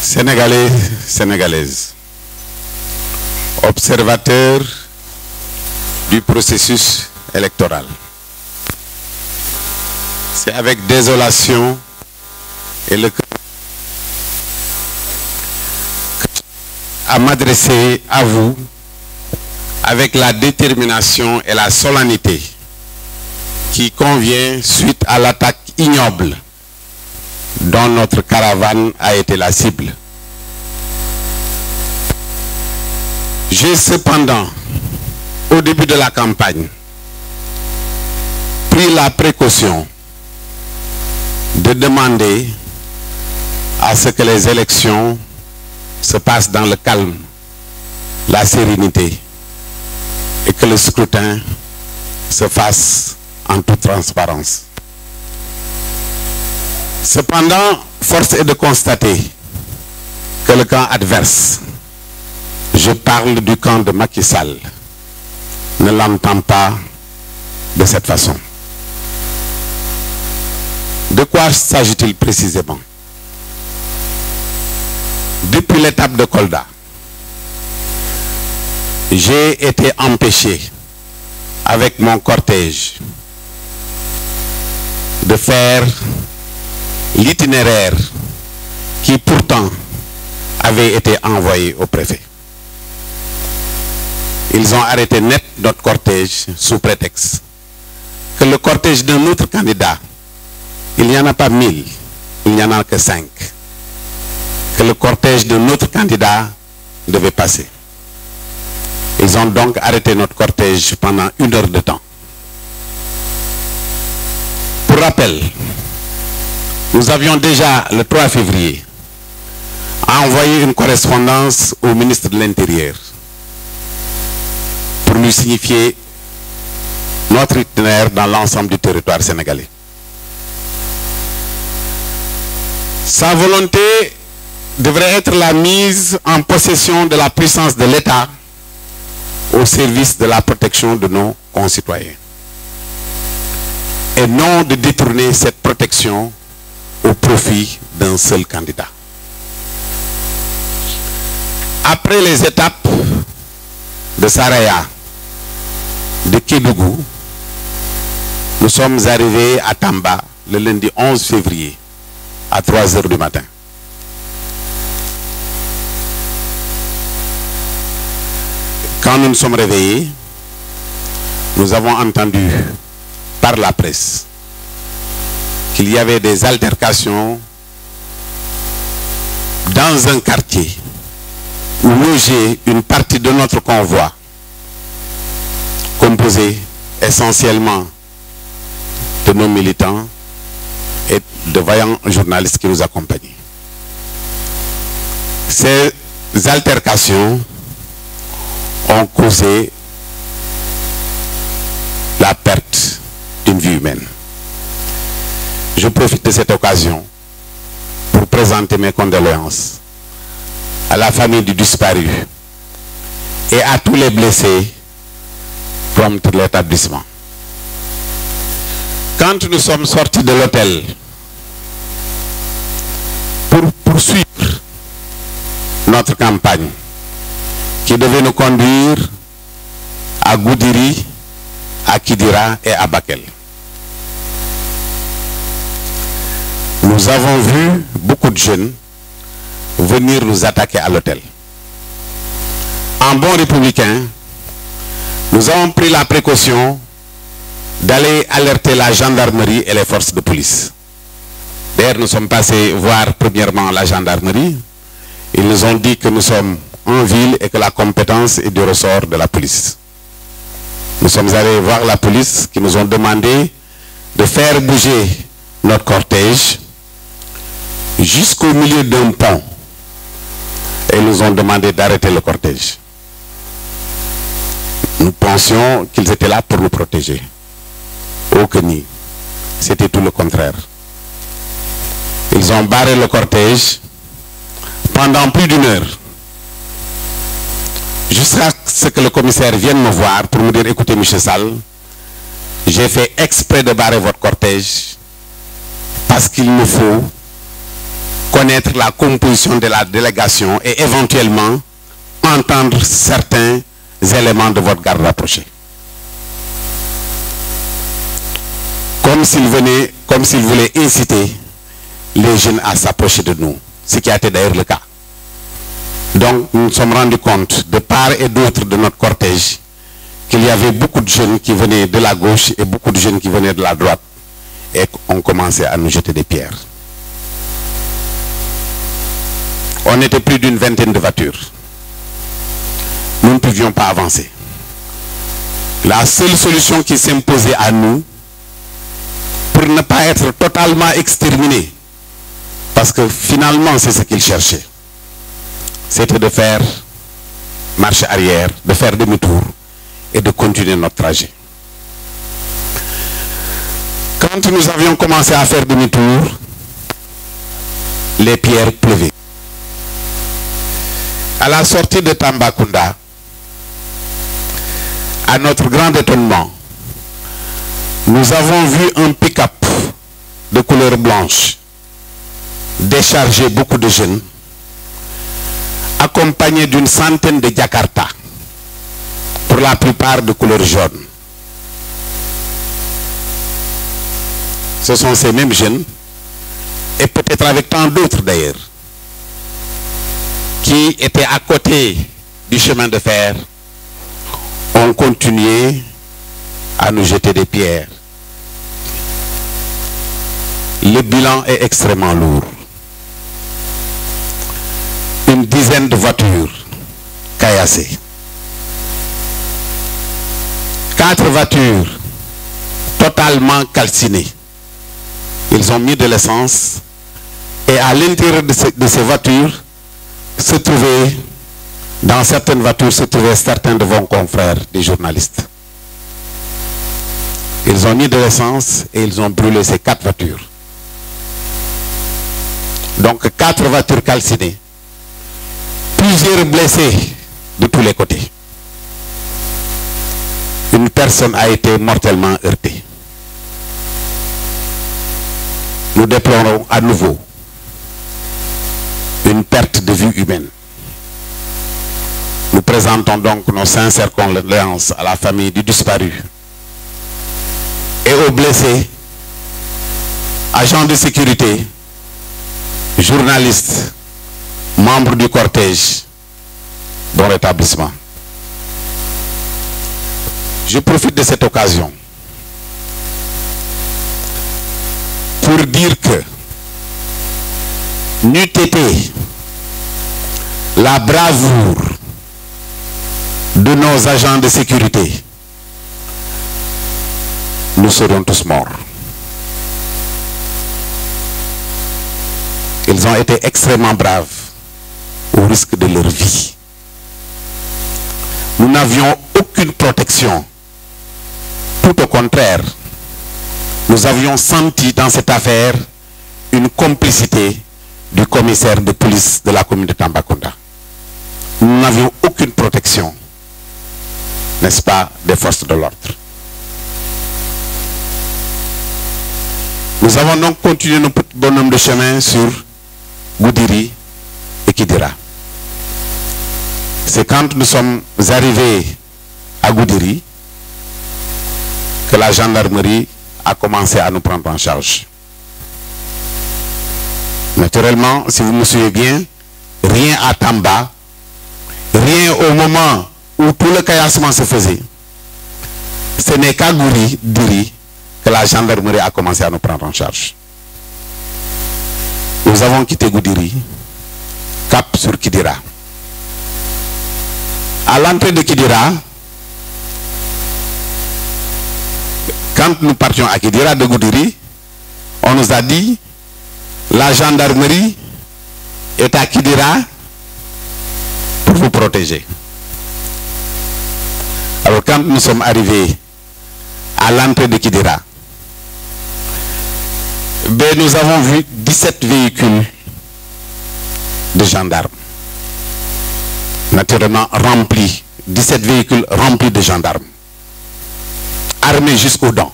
Sénégalais, Sénégalaises, observateurs du processus électoral, c'est avec désolation et le cœur à m'adresser à vous avec la détermination et la solennité qui convient suite à l'attaque ignoble dont notre caravane a été la cible. J'ai cependant, au début de la campagne, pris la précaution de demander à ce que les élections se passent dans le calme, la sérénité et que le scrutin se fasse en toute transparence. Cependant, force est de constater que le camp adverse, je parle du camp de Macky Sall, ne l'entend pas de cette façon. De quoi s'agit-il précisément? Depuis l'étape de Kolda, j'ai été empêché avec mon cortège de faire l'itinéraire qui pourtant avait été envoyé au préfet. Ils ont arrêté net notre cortège sous prétexte que le cortège d'un autre candidat, il n'y en a pas 1000, il n'y en a que 5. Que le cortège de notre candidat devait passer. Ils ont donc arrêté notre cortège pendant 1 heure de temps. Pour rappel, nous avions déjà, le 3 février, envoyé une correspondance au ministre de l'Intérieur pour lui signifier notre itinéraire dans l'ensemble du territoire sénégalais. Sa volonté devrait être la mise en possession de la puissance de l'État au service de la protection de nos concitoyens. Et non de détourner cette protection au profit d'un seul candidat. Après les étapes de Saraya, de Kédougou, nous sommes arrivés à Tamba le lundi 11 février à 3 heures du matin. Quand nous nous sommes réveillés, nous avons entendu par la presse qu'il y avait des altercations dans un quartier où logeait une partie de notre convoi composé essentiellement de nos militants et de vaillants journalistes qui nous accompagnaient. Ces altercations ont causé la perte d'une vie humaine. Je profite de cette occasion pour présenter mes condoléances à la famille du disparu et à tous les blessés prompts de l'établissement. Quand nous sommes sortis de l'hôtel pour poursuivre notre campagne qui devait nous conduire à Goudiri, à Kidira et à Bakel, nous avons vu beaucoup de jeunes venir nous attaquer à l'hôtel. En bon républicain, nous avons pris la précaution d'aller alerter la gendarmerie et les forces de police. D'ailleurs, nous sommes passés voir premièrement la gendarmerie. Ils nous ont dit que nous sommes en ville et que la compétence est du ressort de la police. Nous sommes allés voir la police qui nous ont demandé de faire bouger notre cortège jusqu'au milieu d'un pont et ils nous ont demandé d'arrêter le cortège. Nous pensions qu'ils étaient là pour nous protéger. Oh que ni, c'était tout le contraire. Ils ont barré le cortège pendant plus d'1 heure jusqu'à ce que le commissaire vienne me voir pour me dire: écoutez, M. Sall, j'ai fait exprès de barrer votre cortège parce qu'il me faut connaître connaître la composition de la délégation et éventuellement entendre certains éléments de votre garde rapprochée. Comme s'il voulait inciter les jeunes à s'approcher de nous, ce qui a été d'ailleurs le cas. Donc nous nous sommes rendus compte de part et d'autre de notre cortège qu'il y avait beaucoup de jeunes qui venaient de la gauche et beaucoup de jeunes qui venaient de la droite et ont commencé à nous jeter des pierres. On était plus d'une vingtaine de voitures. Nous ne pouvions pas avancer. La seule solution qui s'imposait à nous, pour ne pas être totalement exterminés, parce que finalement c'est ce qu'ils cherchaient, c'était de faire marche arrière, de faire demi-tour et de continuer notre trajet. Quand nous avions commencé à faire demi-tour, les pierres pleuvaient. À la sortie de Tambacounda, à notre grand étonnement, nous avons vu un pick-up de couleur blanche décharger beaucoup de jeunes, accompagné d'une centaine de Jakarta, pour la plupart de couleur jaune. Ce sont ces mêmes jeunes, et peut-être avec tant d'autres d'ailleurs, qui étaient à côté du chemin de fer, ont continué à nous jeter des pierres. Le bilan est extrêmement lourd. Une dizaine de voitures caillassées. 4 voitures totalement calcinées. Ils ont mis de l'essence et à l'intérieur de ces voitures se trouvaient, dans certaines voitures se trouvaient certains de vos confrères, des journalistes. Ils ont mis de l'essence et ils ont brûlé ces 4 voitures. Donc 4 voitures calcinées, plusieurs blessés de tous les côtés. Une personne a été mortellement heurtée. Nous déplorons à nouveau une perte de vie humaine. Nous présentons donc nos sincères condoléances à la famille du disparu et aux blessés, agents de sécurité, journalistes, membres du cortège, bon rétablissement. Je profite de cette occasion pour dire que n'eût été la bravoure de nos agents de sécurité, nous serions tous morts. Ils ont été extrêmement braves au risque de leur vie. Nous n'avions aucune protection. Tout au contraire, nous avions senti dans cette affaire une complicité du commissaire de police de la commune de Tambacounda. Nous n'avions aucune protection, n'est-ce pas, des forces de l'ordre. Nous avons donc continué notre petit bonhomme de chemin sur Goudiri et Kidira. C'est quand nous sommes arrivés à Goudiri que la gendarmerie a commencé à nous prendre en charge. Naturellement, si vous me suivez bien, rien à Tamba, rien au moment où tout le caillassement se faisait. Ce n'est qu'à Goudiri que la gendarmerie a commencé à nous prendre en charge. Nous avons quitté Goudiri, cap sur Kidira. À l'entrée de Kidira, quand nous partions à Kidira de Goudiri, on nous a dit la gendarmerie est à Kidira pour vous protéger. Alors quand nous sommes arrivés à l'entrée de Kidira, ben, nous avons vu 17 véhicules de gendarmes. Naturellement remplis, 17 véhicules remplis de gendarmes, armés jusqu'aux dents.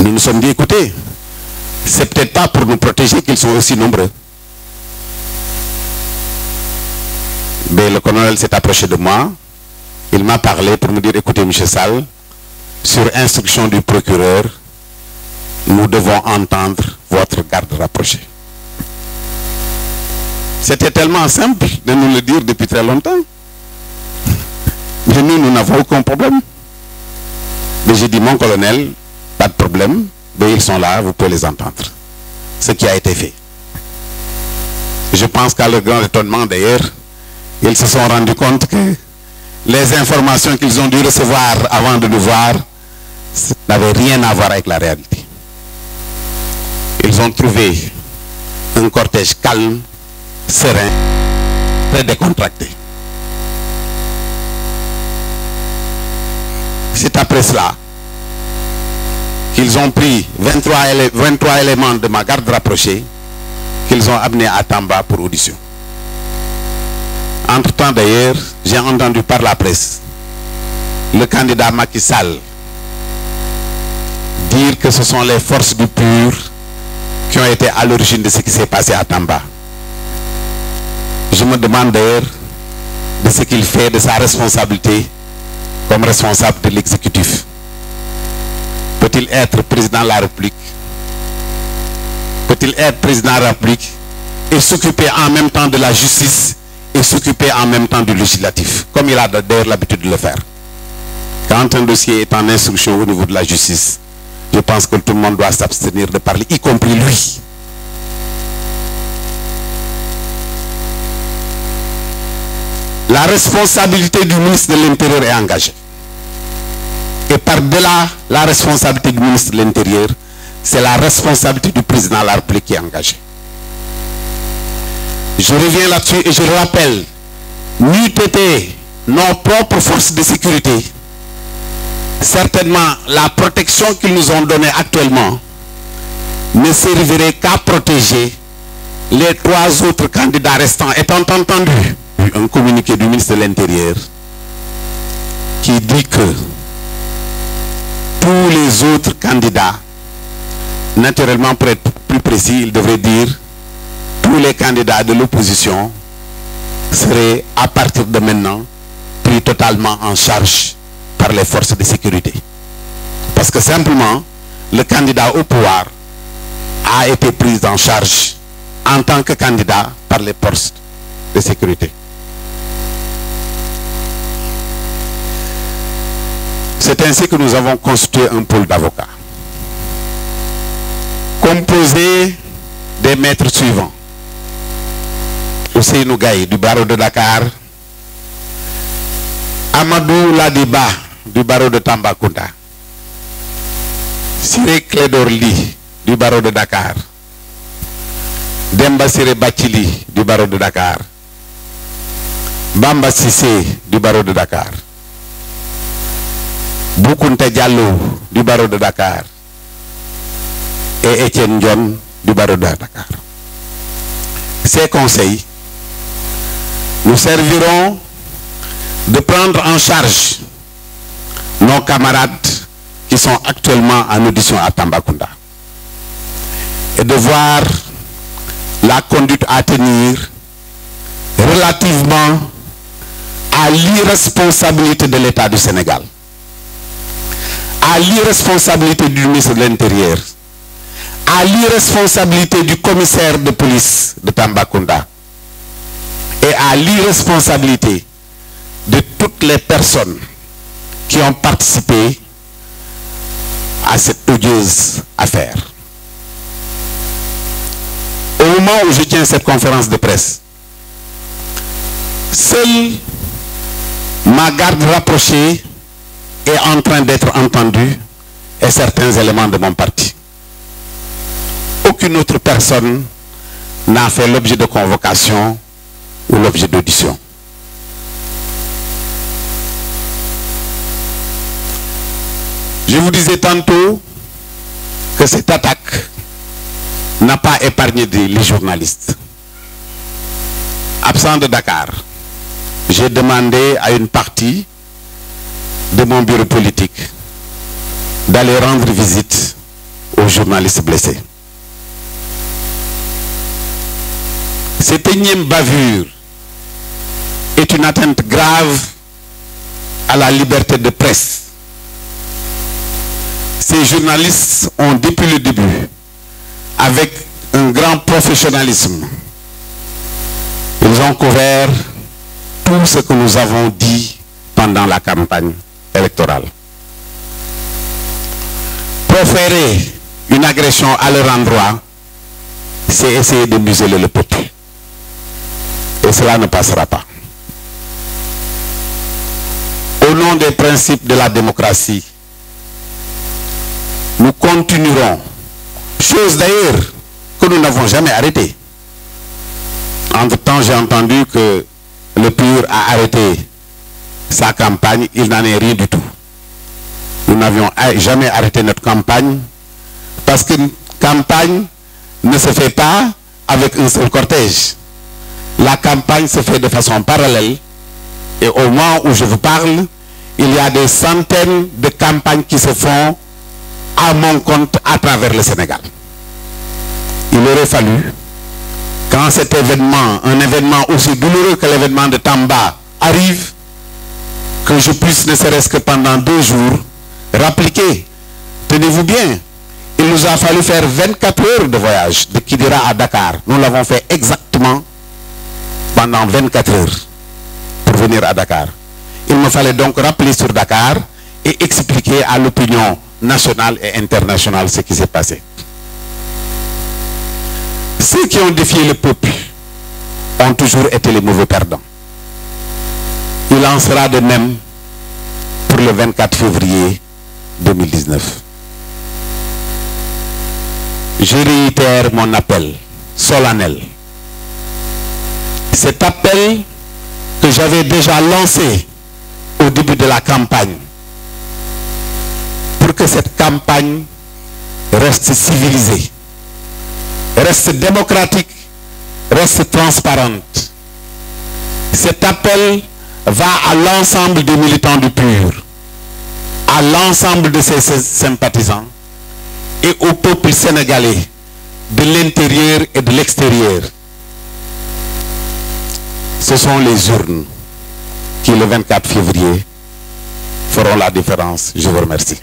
Nous nous sommes dit, écoutez, c'est peut-être pas pour nous protéger qu'ils sont aussi nombreux. Mais le colonel s'est approché de moi. Il m'a parlé pour me dire, écoutez, M. Sall, sur instruction du procureur, nous devons entendre votre garde rapprochée. C'était tellement simple de nous le dire depuis très longtemps. Mais nous n'avons aucun problème. Mais j'ai dit, mon colonel, pas de problème, mais ils sont là, vous pouvez les entendre. Ce qui a été fait. Je pense qu'à leur grand étonnement d'ailleurs, ils se sont rendus compte que les informations qu'ils ont dû recevoir avant de nous voir n'avaient rien à voir avec la réalité. Ils ont trouvé un cortège calme, serein, très décontracté. C'est après cela qu'ils ont pris 23 éléments de ma garde rapprochée qu'ils ont amenés à Tamba pour audition. Entre-temps d'ailleurs, j'ai entendu par la presse le candidat Macky Sall dire que ce sont les forces du PUR qui ont été à l'origine de ce qui s'est passé à Tamba. Je me demande d'ailleurs de ce qu'il fait de sa responsabilité comme responsable de l'exécutif. Peut-il être président de la République? Peut-il être président de la République et s'occuper en même temps de la justice et s'occuper en même temps du législatif, comme il a d'ailleurs l'habitude de le faire? Quand un dossier est en instruction au niveau de la justice, je pense que tout le monde doit s'abstenir de parler, y compris lui. La responsabilité du ministre de l'Intérieur est engagée. Et par-delà la responsabilité du ministre de l'Intérieur, c'est la responsabilité du président de la République qui est engagée. Je reviens là-dessus et je le rappelle, n'eût été nos propres forces de sécurité, certainement la protection qu'ils nous ont donnée actuellement ne servirait qu'à protéger les 3 autres candidats restants, étant entendu un communiqué du ministre de l'Intérieur qui dit que tous les autres candidats, naturellement pour être plus précis, il devrait dire tous les candidats de l'opposition seraient à partir de maintenant pris totalement en charge par les forces de sécurité. Parce que simplement, le candidat au pouvoir a été pris en charge en tant que candidat par les forces de sécurité. C'est ainsi que nous avons constitué un pôle d'avocats composé des maîtres suivants: Ousseynou Gaye du barreau de Dakar, Amadou Ladiba du barreau de Tambacounda, Siré Clédor Ly du barreau de Dakar, Demba Siré Bachili du barreau de Dakar, Bamba Sissé du barreau de Dakar, Boukounta Diallo du barreau de Dakar et Étienne Dione du barreau de Dakar. Ces conseils nous serviront de prendre en charge nos camarades qui sont actuellement en audition à Tambacounda et de voir la conduite à tenir relativement à l'irresponsabilité de l'État du Sénégal, à l'irresponsabilité du ministre de l'Intérieur, à l'irresponsabilité du commissaire de police de Tambacounda et à l'irresponsabilité de toutes les personnes qui ont participé à cette odieuse affaire. Au moment où je tiens cette conférence de presse, seule ma garde rapprochée est en train d'être entendue et certains éléments de mon parti. Aucune autre personne n'a fait l'objet de convocation ou l'objet d'audition. Je vous disais tantôt que cette attaque n'a pas épargné les journalistes. Absent de Dakar, j'ai demandé à une partie de mon bureau politique d'aller rendre visite aux journalistes blessés. Cette énième bavure est une atteinte grave à la liberté de presse. Ces journalistes ont, depuis le début, avec un grand professionnalisme, ils ont couvert tout ce que nous avons dit pendant la campagne électorale. Proférer une agression à leur endroit, c'est essayer de museler le peuple. Et cela ne passera pas. Au nom des principes de la démocratie, nous continuerons, chose d'ailleurs que nous n'avons jamais arrêtée. Entre-temps, j'ai entendu que le PUR a arrêté sa campagne, il n'en est rien du tout. Nous n'avions jamais arrêté notre campagne parce qu'une campagne ne se fait pas avec un seul cortège. La campagne se fait de façon parallèle et au moment où je vous parle, il y a des centaines de campagnes qui se font à mon compte à travers le Sénégal. Il aurait fallu, quand cet événement, un événement aussi douloureux que l'événement de Tamba arrive, que je puisse ne serait-ce que pendant 2 jours rappliquer. Tenez-vous bien, il nous a fallu faire 24 heures de voyage de Kidira à Dakar. Nous l'avons fait exactement pendant 24 heures pour venir à Dakar. Il me fallait donc rappeler sur Dakar et expliquer à l'opinion nationale et internationale ce qui s'est passé. Ceux qui ont défié le peuple ont toujours été les mauvais perdants. Il en sera de même pour le 24 février 2019. Je réitère mon appel solennel. Cet appel que j'avais déjà lancé au début de la campagne, pour que cette campagne reste civilisée, reste démocratique, reste transparente. Cet appel va à l'ensemble des militants du PUR, à l'ensemble de ses sympathisants et au peuple sénégalais de l'intérieur et de l'extérieur. Ce sont les urnes qui, le 24 février, feront la différence. Je vous remercie.